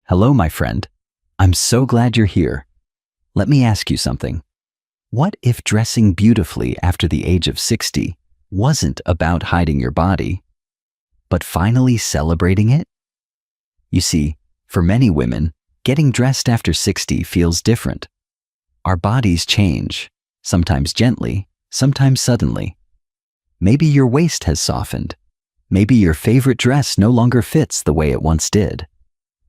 Hello, my friend. I'm so glad you're here. Let me ask you something. What if dressing beautifully after the age of 60 wasn't about hiding your body, but finally celebrating it? You see, for many women, getting dressed after 60 feels different. Our bodies change, sometimes gently, sometimes suddenly. Maybe your waist has softened. Maybe your favorite dress no longer fits the way it once did.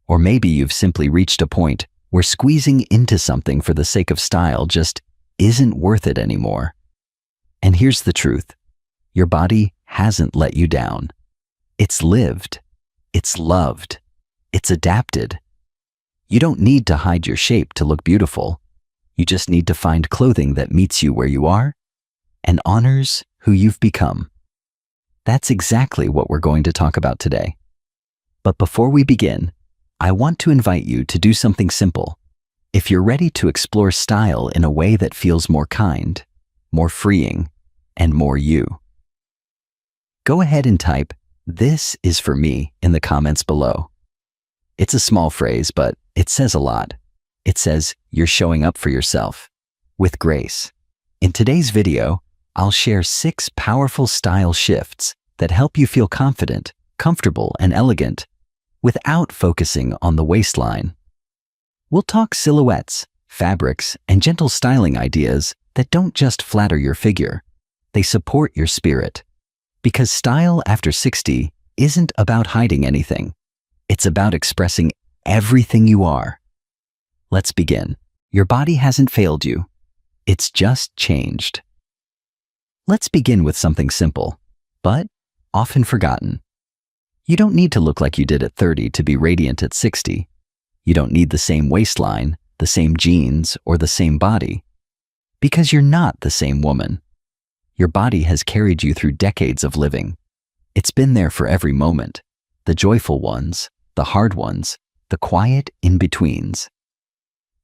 Or maybe you've simply reached a point where squeezing into something for the sake of style just isn't worth it anymore. And here's the truth. Your body hasn't let you down. It's lived. It's loved. It's adapted. You don't need to hide your shape to look beautiful. You just need to find clothing that meets you where you are and honors who you've become. That's exactly what we're going to talk about today. But before we begin, I want to invite you to do something simple. If you're ready to explore style in a way that feels more kind, more freeing, and more you, go ahead and type, "This is for me," in the comments below. It's a small phrase, but it says a lot. It says you're showing up for yourself with grace. In today's video, I'll share 6 powerful style shifts that help you feel confident, comfortable, and elegant without focusing on the waistline. We'll talk silhouettes, fabrics, and gentle styling ideas that don't just flatter your figure. They support your spirit. Because style after 60 isn't about hiding anything. It's about expressing everything you are. Let's begin. Your body hasn't failed you. It's just changed. Let's begin with something simple, but often forgotten. You don't need to look like you did at 30 to be radiant at 60. You don't need the same waistline, the same jeans, or the same body. Because you're not the same woman. Your body has carried you through decades of living. It's been there for every moment. The joyful ones, the hard ones, the quiet in-betweens.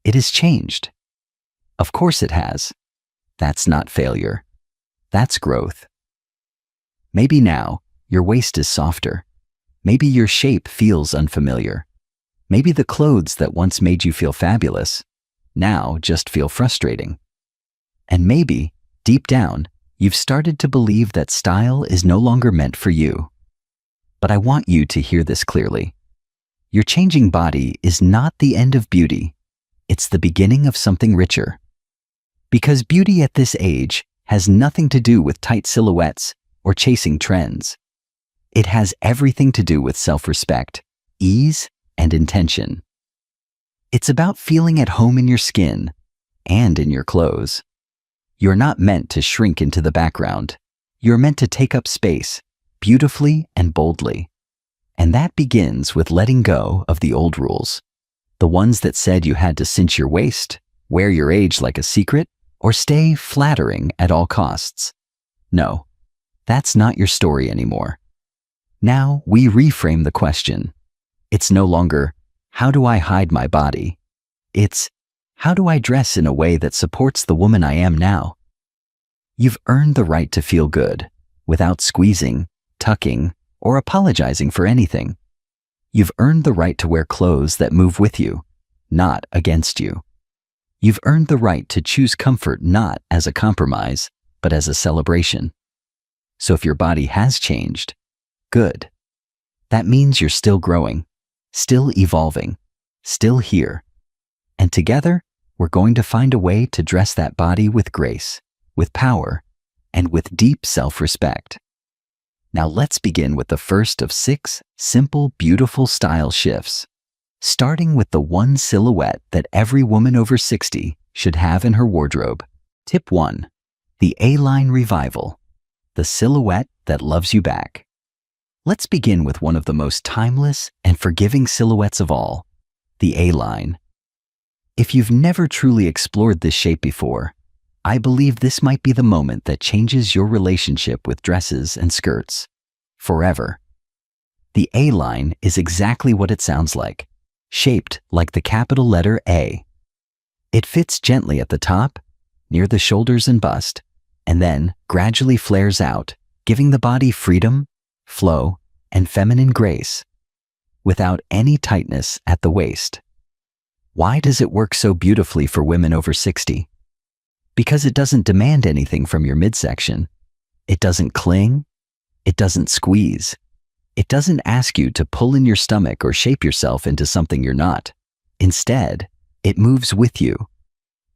It has changed. Of course it has. That's not failure. That's growth. Maybe now, your waist is softer. Maybe your shape feels unfamiliar. Maybe the clothes that once made you feel fabulous now just feel frustrating. And maybe, deep down, you've started to believe that style is no longer meant for you. But I want you to hear this clearly. Your changing body is not the end of beauty. It's the beginning of something richer. Because beauty at this age has nothing to do with tight silhouettes or chasing trends. It has everything to do with self-respect, ease, and intention. It's about feeling at home in your skin and in your clothes. You're not meant to shrink into the background. You're meant to take up space, beautifully and boldly. And that begins with letting go of the old rules. The ones that said you had to cinch your waist, wear your age like a secret, or stay flattering at all costs. No, that's not your story anymore. Now we reframe the question. It's no longer, how do I hide my body? It's, how do I dress in a way that supports the woman I am now? You've earned the right to feel good, without squeezing, tucking, or apologizing for anything. You've earned the right to wear clothes that move with you, not against you. You've earned the right to choose comfort not as a compromise, but as a celebration. So if your body has changed, good. That means you're still growing, still evolving, still here. And together, we're going to find a way to dress that body with grace, with power, and with deep self-respect. Now let's begin with the first of 6 simple, beautiful style shifts, starting with the one silhouette that every woman over 60 should have in her wardrobe. Tip 1. The A-line revival. The silhouette that loves you back. Let's begin with one of the most timeless and forgiving silhouettes of all, the A-line. If you've never truly explored this shape before, I believe this might be the moment that changes your relationship with dresses and skirts forever. The A-line is exactly what it sounds like, shaped like the capital letter A. It fits gently at the top, near the shoulders and bust, and then gradually flares out, giving the body freedom, flow, and feminine grace. without any tightness at the waist. Why does it work so beautifully for women over 60? Because it doesn't demand anything from your midsection. It doesn't cling. It doesn't squeeze. It doesn't ask you to pull in your stomach or shape yourself into something you're not. Instead, it moves with you.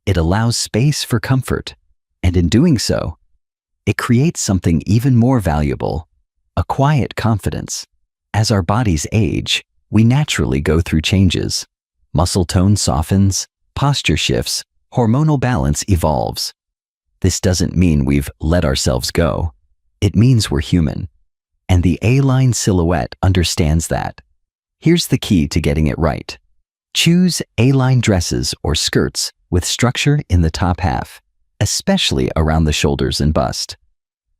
It allows space for comfort, and in doing so, it creates something even more valuable, a quiet confidence. As our bodies age, we naturally go through changes. Muscle tone softens, posture shifts, hormonal balance evolves. This doesn't mean we've let ourselves go. It means we're human. And the A-line silhouette understands that. Here's the key to getting it right. Choose A-line dresses or skirts with structure in the top half, especially around the shoulders and bust.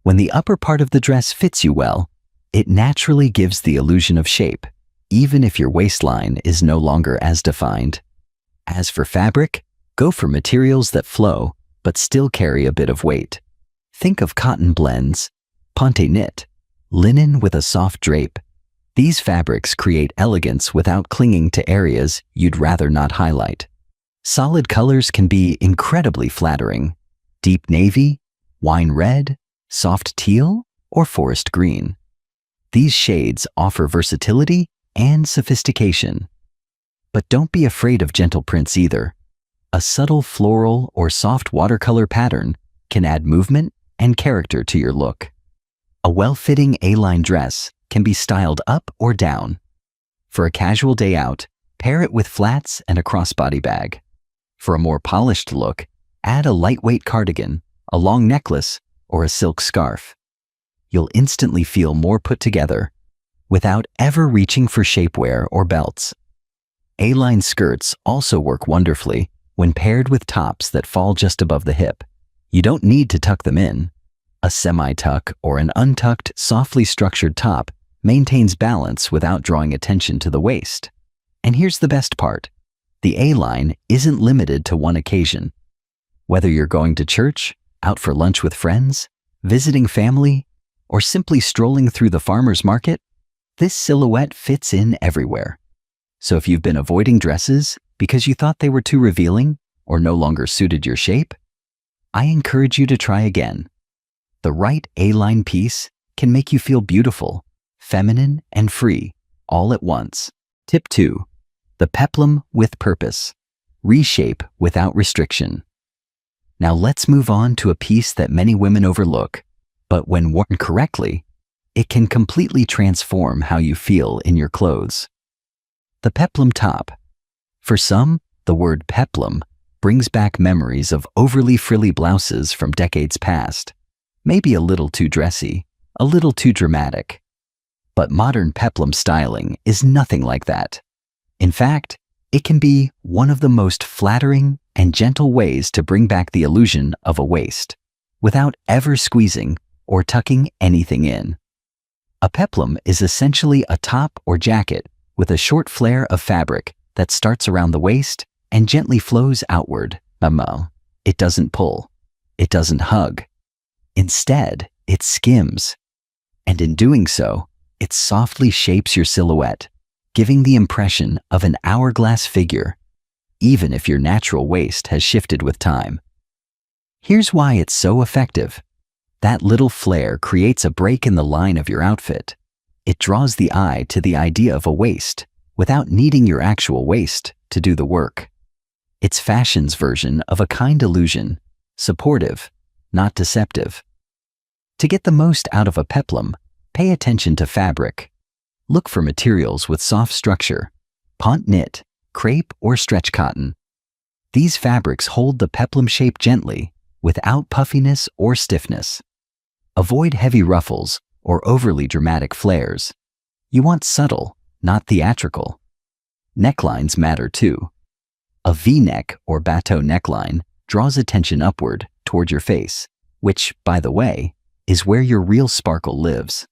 When the upper part of the dress fits you well, it naturally gives the illusion of shape, even if your waistline is no longer as defined. As for fabric, go for materials that flow but still carry a bit of weight. Think of cotton blends, ponte knit, linen with a soft drape. These fabrics create elegance without clinging to areas you'd rather not highlight. Solid colors can be incredibly flattering. Deep navy, wine red, soft teal, or forest green. These shades offer versatility and sophistication. But don't be afraid of gentle prints either. A subtle floral or soft watercolor pattern can add movement and character to your look. A well-fitting A-line dress can be styled up or down. For a casual day out, pair it with flats and a crossbody bag. For a more polished look, add a lightweight cardigan, a long necklace, or a silk scarf. You'll instantly feel more put together without ever reaching for shapewear or belts. A-line skirts also work wonderfully when paired with tops that fall just above the hip. You don't need to tuck them in. A semi-tuck or an untucked, softly structured top maintains balance without drawing attention to the waist. And here's the best part. The A-line isn't limited to one occasion. Whether you're going to church, out for lunch with friends, visiting family, or simply strolling through the farmer's market, this silhouette fits in everywhere. So if you've been avoiding dresses because you thought they were too revealing or no longer suited your shape, I encourage you to try again. The right A-line piece can make you feel beautiful, feminine, and free all at once. Tip 2. The peplum with purpose. Reshape without restriction. Now let's move on to a piece that many women overlook, but when worn correctly, it can completely transform how you feel in your clothes. The peplum top. For some, the word peplum brings back memories of overly frilly blouses from decades past. Maybe a little too dressy, a little too dramatic. But modern peplum styling is nothing like that. In fact, it can be one of the most flattering and gentle ways to bring back the illusion of a waist, without ever squeezing or tucking anything in. A peplum is essentially a top or jacket with a short flare of fabric that starts around the waist and gently flows outward. It doesn't pull. It doesn't hug. Instead, it skims. And in doing so, it softly shapes your silhouette, giving the impression of an hourglass figure, even if your natural waist has shifted with time. Here's why it's so effective. That little flare creates a break in the line of your outfit. It draws the eye to the idea of a waist without needing your actual waist to do the work. It's fashion's version of a kind illusion, supportive, not deceptive. To get the most out of a peplum, pay attention to fabric. Look for materials with soft structure, ponte knit, crepe, or stretch cotton. These fabrics hold the peplum shape gently, without puffiness or stiffness. Avoid heavy ruffles or overly dramatic flares. You want subtle, not theatrical. Necklines matter too. A V-neck or bateau neckline draws attention upward toward your face, which, by the way, is where your real sparkle lives.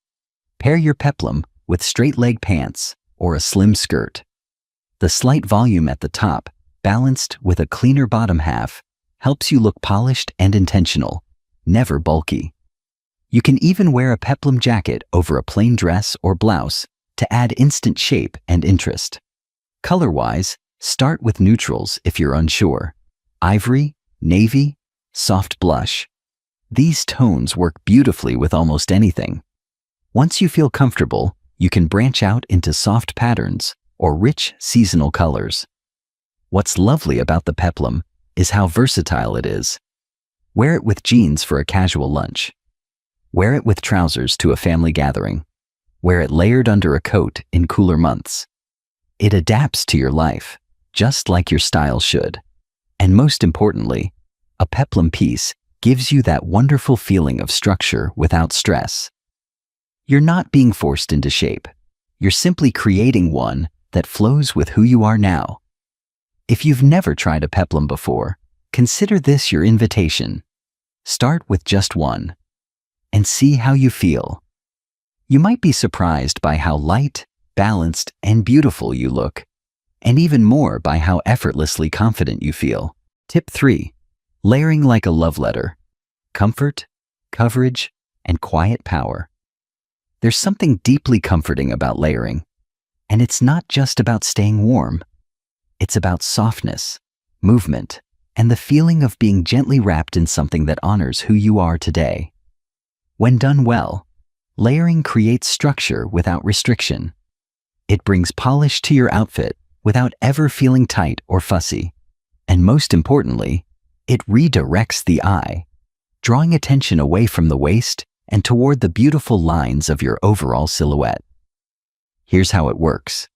Pair your peplum with straight-leg pants or a slim skirt. The slight volume at the top, balanced with a cleaner bottom half, helps you look polished and intentional, never bulky. You can even wear a peplum jacket over a plain dress or blouse to to add instant shape and interest. Color-wise, start with neutrals if you're unsure. Ivory, navy, soft blush. These tones work beautifully with almost anything. Once you feel comfortable, you can branch out into soft patterns or rich seasonal colors. What's lovely about the peplum is how versatile it is. Wear it with jeans for a casual lunch. Wear it with trousers to a family gathering. Wear it layered under a coat in cooler months. It adapts to your life, just like your style should. And most importantly, a peplum piece gives you that wonderful feeling of structure without stress. You're not being forced into shape. You're simply creating one that flows with who you are now. If you've never tried a peplum before, consider this your invitation. Start with just one and see how you feel. You might be surprised by how light, balanced, and beautiful you look, and even more by how effortlessly confident you feel. Tip 3. Layering like a love letter. Comfort, coverage, and quiet power. There's something deeply comforting about layering, and it's not just about staying warm. It's about softness, movement, and the feeling of being gently wrapped in something that honors who you are today. When done well, layering creates structure without restriction. It brings polish to your outfit without ever feeling tight or fussy. And most importantly, it redirects the eye, drawing attention away from the waist and toward the beautiful lines of your overall silhouette. Here's how it works.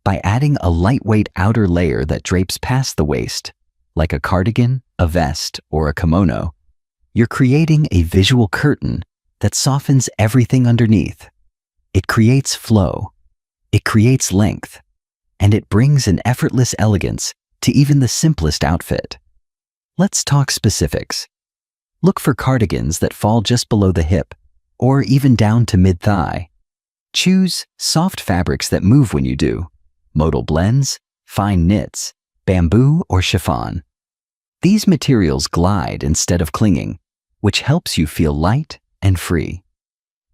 By adding a lightweight outer layer that drapes past the waist, like a cardigan, a vest, or a kimono, you're creating a visual curtain that softens everything underneath. It creates flow, it creates length, and it brings an effortless elegance to even the simplest outfit. Let's talk specifics. Look for cardigans that fall just below the hip, or even down to mid-thigh. Choose soft fabrics that move when you do. Modal blends, fine knits, bamboo, or chiffon. These materials glide instead of clinging, which helps you feel light and free.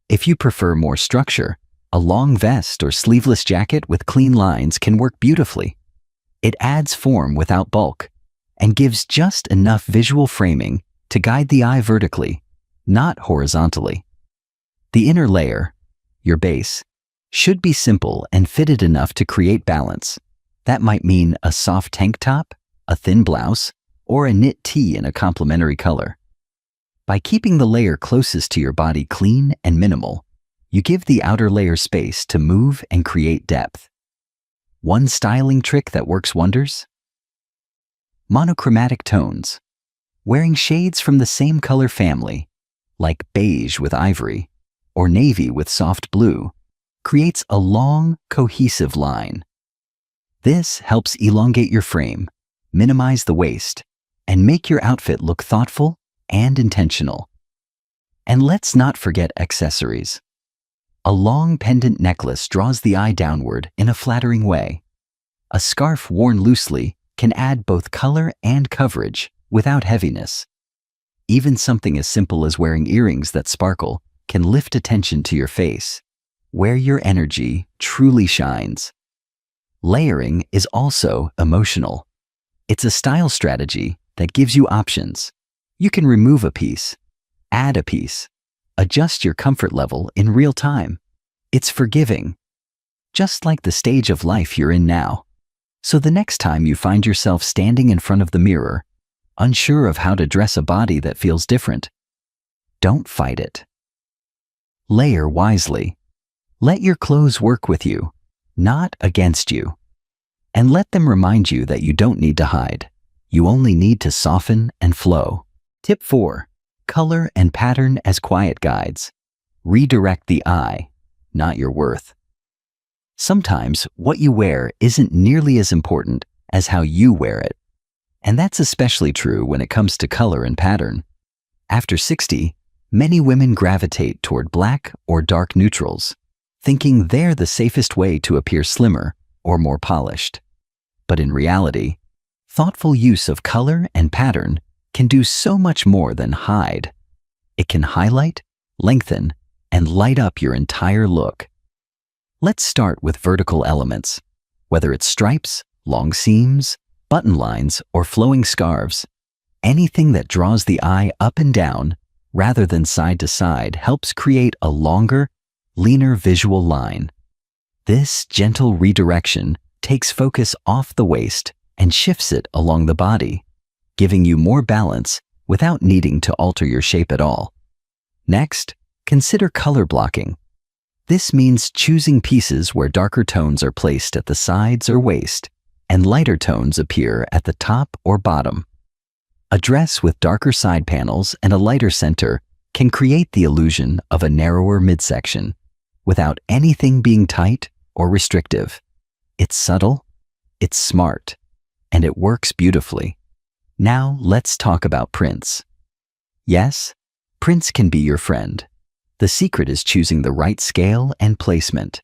If you prefer more structure, a long vest or sleeveless jacket with clean lines can work beautifully. It adds form without bulk and gives just enough visual framing to guide the eye vertically, not horizontally. The inner layer, your base, should be simple and fitted enough to create balance. That might mean a soft tank top, a thin blouse, or a knit tee in a complementary color. By keeping the layer closest to your body clean and minimal, you give the outer layer space to move and create depth. One styling trick that works wonders? Monochromatic tones. Wearing shades from the same color family, like beige with ivory or navy with soft blue, creates a long, cohesive line. This helps elongate your frame, minimize the waist, and make your outfit look thoughtful and intentional. And let's not forget accessories. A long pendant necklace draws the eye downward in a flattering way. A scarf worn loosely can add both color and coverage without heaviness. Even something as simple as wearing earrings that sparkle can lift attention to your face, where your energy truly shines. Layering is also emotional. It's a style strategy that gives you options. You can remove a piece, add a piece, adjust your comfort level in real time. It's forgiving, just like the stage of life you're in now. So the next time you find yourself standing in front of the mirror, unsure of how to dress a body that feels different, don't fight it. Layer wisely. Let your clothes work with you, not against you. And let them remind you that you don't need to hide. You only need to soften and flow. Tip 4. Color and pattern as quiet guides. Redirect the eye, not your worth. Sometimes what you wear isn't nearly as important as how you wear it. And that's especially true when it comes to color and pattern. After 60, many women gravitate toward black or dark neutrals, thinking they're the safest way to appear slimmer or more polished. But in reality, thoughtful use of color and pattern can do so much more than hide. It can highlight, lengthen, and light up your entire look. Let's start with vertical elements. Whether it's stripes, long seams, button lines, or flowing scarves, anything that draws the eye up and down rather than side to side helps create a longer, leaner visual line. This gentle redirection takes focus off the waist and shifts it along the body, giving you more balance without needing to alter your shape at all. Next, consider color blocking. This means choosing pieces where darker tones are placed at the sides or waist, and lighter tones appear at the top or bottom. A dress with darker side panels and a lighter center can create the illusion of a narrower midsection, without anything being tight or restrictive. It's subtle, it's smart, and it works beautifully. Now let's talk about prints. Yes, prints can be your friend. The secret is choosing the right scale and placement.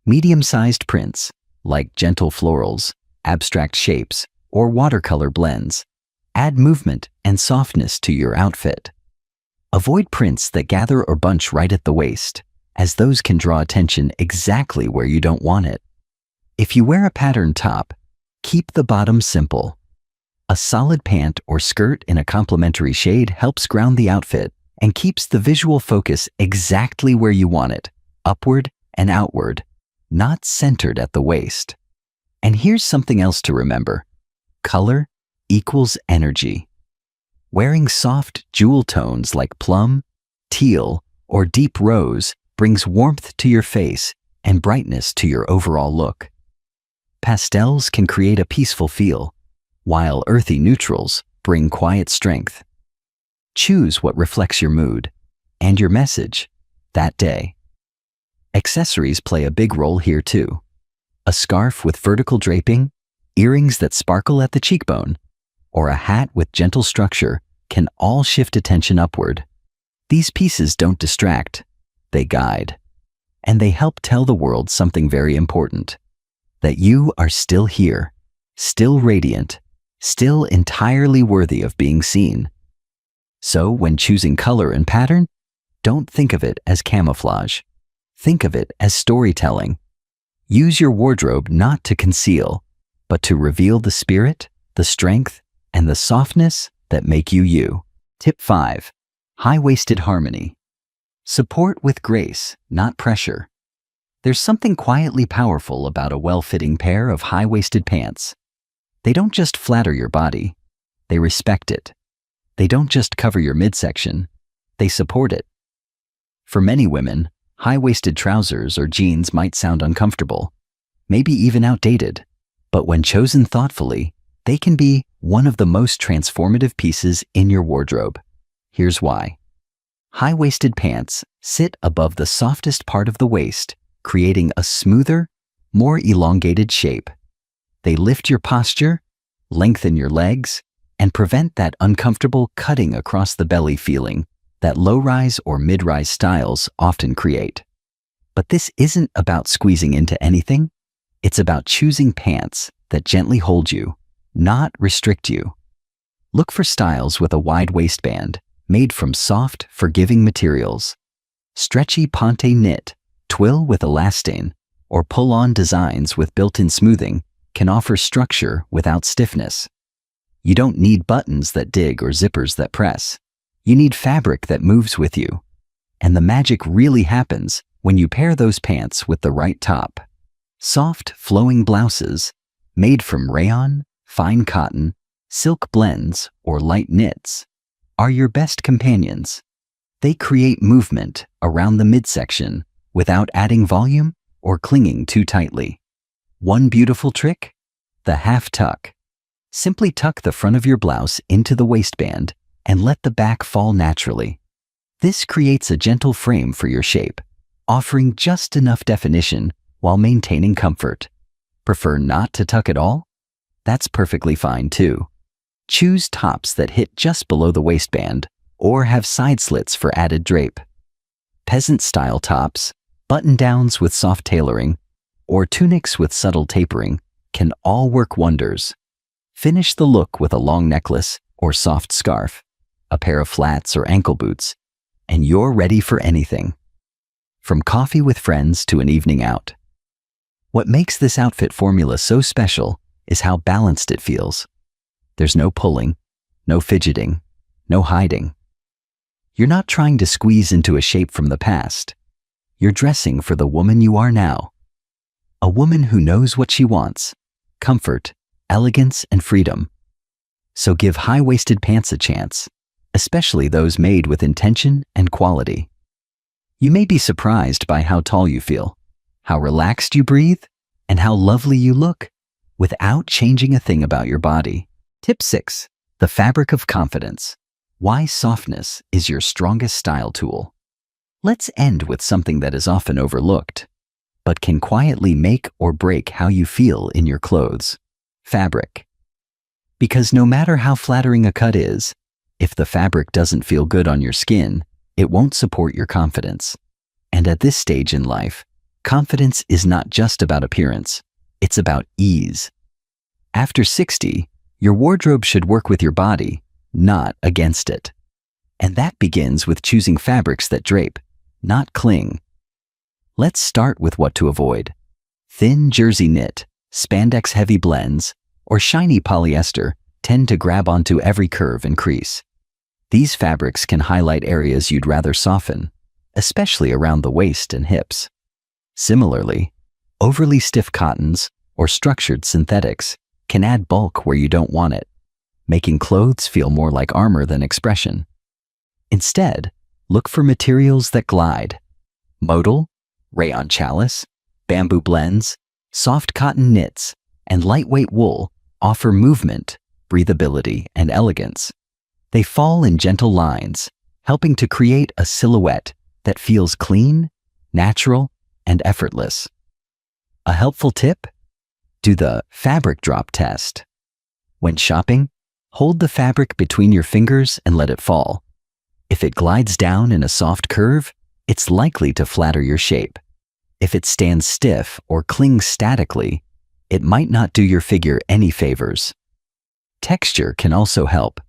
Medium-sized prints, like gentle florals, abstract shapes, or watercolor blends, add movement and softness to your outfit. Avoid prints that gather or bunch right at the waist, as those can draw attention exactly where you don't want it. If you wear a patterned top, keep the bottom simple. A solid pant or skirt in a complementary shade helps ground the outfit and keeps the visual focus exactly where you want it, upward and outward, not centered at the waist. And here's something else to remember. Color equals energy. Wearing soft jewel tones like plum, teal, or deep rose brings warmth to your face and brightness to your overall look. Pastels can create a peaceful feel, while earthy neutrals bring quiet strength. Choose what reflects your mood and your message that day. Accessories play a big role here too. A scarf with vertical draping, earrings that sparkle at the cheekbone, or a hat with gentle structure can all shift attention upward. These pieces don't distract, they guide. And they help tell the world something very important. That you are still here, still radiant, still entirely worthy of being seen. So when choosing color and pattern, don't think of it as camouflage. Think of it as storytelling. Use your wardrobe not to conceal, but to reveal the spirit, the strength, and the softness that make you you. Tip 5. High-waisted harmony. Support with grace, not pressure. There's something quietly powerful about a well-fitting pair of high-waisted pants. They don't just flatter your body, they respect it. They don't just cover your midsection, they support it. For many women, high-waisted trousers or jeans might sound uncomfortable, maybe even outdated, but when chosen thoughtfully, they can be one of the most transformative pieces in your wardrobe. Here's why. High-waisted pants sit above the softest part of the waist, creating a smoother, more elongated shape. They lift your posture, lengthen your legs, and prevent that uncomfortable cutting across the belly feeling that low-rise or mid-rise styles often create. But this isn't about squeezing into anything. It's about choosing pants that gently hold you, not restrict you. Look for styles with a wide waistband, made from soft, forgiving materials. Stretchy ponte knit, twill with elastane, or pull-on designs with built-in smoothing can offer structure without stiffness. You don't need buttons that dig or zippers that press. You need fabric that moves with you. And the magic really happens when you pair those pants with the right top. Soft, flowing blouses, made from rayon, fine cotton, silk blends, or light knits, are your best companions. They create movement around the midsection without adding volume or clinging too tightly. One beautiful trick? The half tuck. Simply tuck the front of your blouse into the waistband and let the back fall naturally. This creates a gentle frame for your shape, offering just enough definition while maintaining comfort. Prefer not to tuck at all? That's perfectly fine too. Choose tops that hit just below the waistband or have side slits for added drape. Peasant-style tops, button-downs with soft tailoring, or tunics with subtle tapering can all work wonders. Finish the look with a long necklace or soft scarf, a pair of flats or ankle boots, and you're ready for anything. From coffee with friends to an evening out, What makes this outfit formula so special is how balanced it feels. There's no pulling, no fidgeting, no hiding. You're not trying to squeeze into a shape from the past. You're dressing for the woman you are now. A woman who knows what she wants: comfort, elegance, and freedom. So give high-waisted pants a chance, especially those made with intention and quality. You may be surprised by how tall you feel, how relaxed you breathe, and how lovely you look without changing a thing about your body. Tip 6. The fabric of confidence. Why softness is your strongest style tool. Let's end with something that is often overlooked, but can quietly make or break how you feel in your clothes: fabric. Because no matter how flattering a cut is, if the fabric doesn't feel good on your skin, it won't support your confidence. And at this stage in life, confidence is not just about appearance, it's about ease. After 60, your wardrobe should work with your body, not against it. And that begins with choosing fabrics that drape, not cling. Let's start with what to avoid: thin jersey knit, spandex-heavy blends, or shiny polyester tend to grab onto every curve and crease. These fabrics can highlight areas you'd rather soften, especially around the waist and hips. Similarly, overly stiff cottons or structured synthetics can add bulk where you don't want it, making clothes feel more like armor than expression. Instead, look for materials that glide: modal, rayon challis, bamboo blends, soft cotton knits, and lightweight wool offer movement, breathability, and elegance. They fall in gentle lines, helping to create a silhouette that feels clean, natural, and effortless. A helpful tip? Do the fabric drop test. When shopping, hold the fabric between your fingers and let it fall. If it glides down in a soft curve, it's likely to flatter your shape. If it stands stiff or clings statically, it might not do your figure any favors. Texture can also help.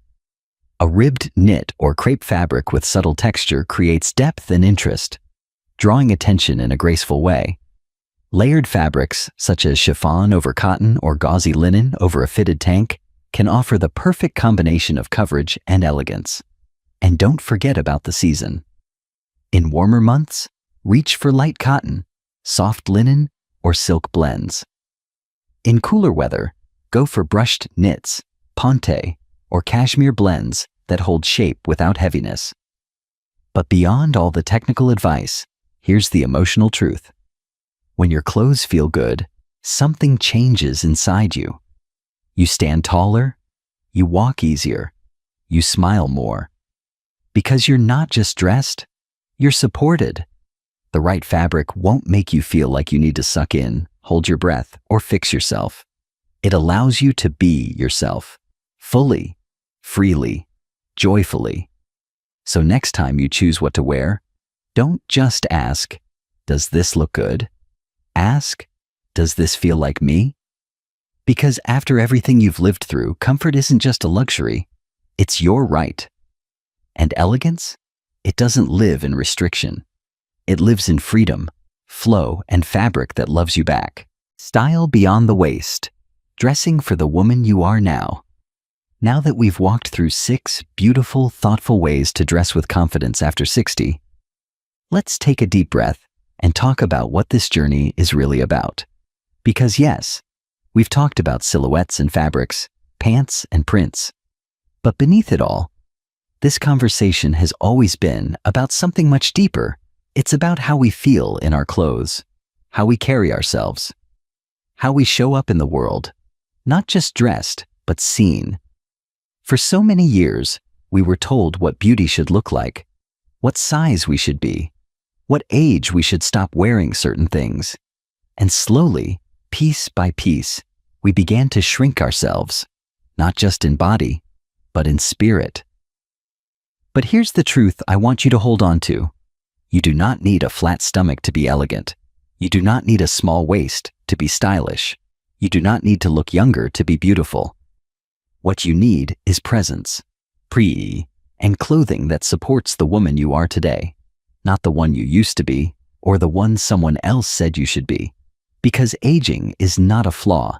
A ribbed knit or crepe fabric with subtle texture creates depth and interest, drawing attention in a graceful way. Layered fabrics, such as chiffon over cotton or gauzy linen over a fitted tank, can offer the perfect combination of coverage and elegance. And don't forget about the season. In warmer months, reach for light cotton, soft linen, or silk blends. In cooler weather, go for brushed knits, ponte, or cashmere blends that hold shape without heaviness. But beyond all the technical advice, here's the emotional truth. When your clothes feel good, something changes inside you. You stand taller, you walk easier, you smile more. Because you're not just dressed, you're supported. The right fabric won't make you feel like you need to suck in, hold your breath, or fix yourself. It allows you to be yourself, fully, freely, joyfully. So next time you choose what to wear, don't just ask, "Does this look good?" Ask, "Does this feel like me?" Because after everything you've lived through, comfort isn't just a luxury, it's your right. And elegance? It doesn't live in restriction. It lives in freedom, flow, and fabric that loves you back. Style beyond the waist, dressing for the woman you are now. Now that we've walked through 6 beautiful, thoughtful ways to dress with confidence after 60, let's take a deep breath and talk about what this journey is really about. Because yes, we've talked about silhouettes and fabrics, pants and prints. But beneath it all, this conversation has always been about something much deeper. It's about how we feel in our clothes, how we carry ourselves, how we show up in the world, not just dressed, but seen. For so many years, we were told what beauty should look like, what size we should be, what age we should stop wearing certain things. And slowly, piece by piece, we began to shrink ourselves, not just in body, but in spirit. But here's the truth I want you to hold on to. You do not need a flat stomach to be elegant. You do not need a small waist to be stylish. You do not need to look younger to be beautiful. What you need is presence, and clothing that supports the woman you are today, not the one you used to be or the one someone else said you should be, Because aging is not a flaw.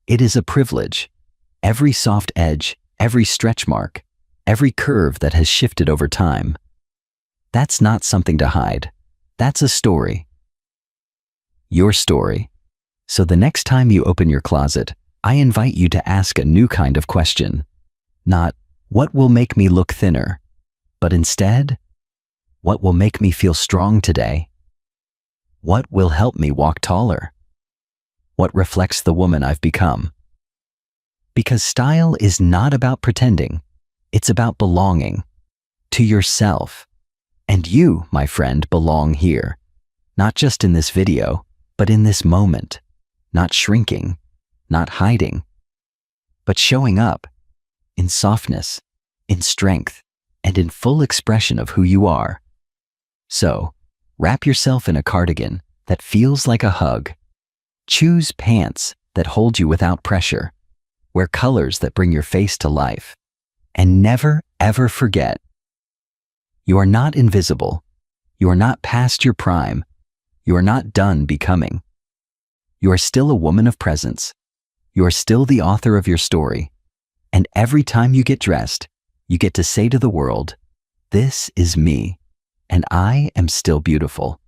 It is a privilege. Every soft edge, every stretch mark, every curve that has shifted over time. That's not something to hide. That's a story. Your story. So the next time you open your closet, I invite you to ask a new kind of question. Not, what will make me look thinner? But instead, what will make me feel strong today? What will help me walk taller? What reflects the woman I've become? Because style is not about pretending. It's about belonging to yourself. And you, my friend, belong here. Not just in this video, but in this moment. Not shrinking, not hiding, but showing up in softness, in strength, and in full expression of who you are. So, wrap yourself in a cardigan that feels like a hug. Choose pants that hold you without pressure. Wear colors that bring your face to life. And never, ever forget, you are not invisible. You are not past your prime. You are not done becoming. You are still a woman of presence. You are still the author of your story. And every time you get dressed, you get to say to the world, this is me, and I am still beautiful.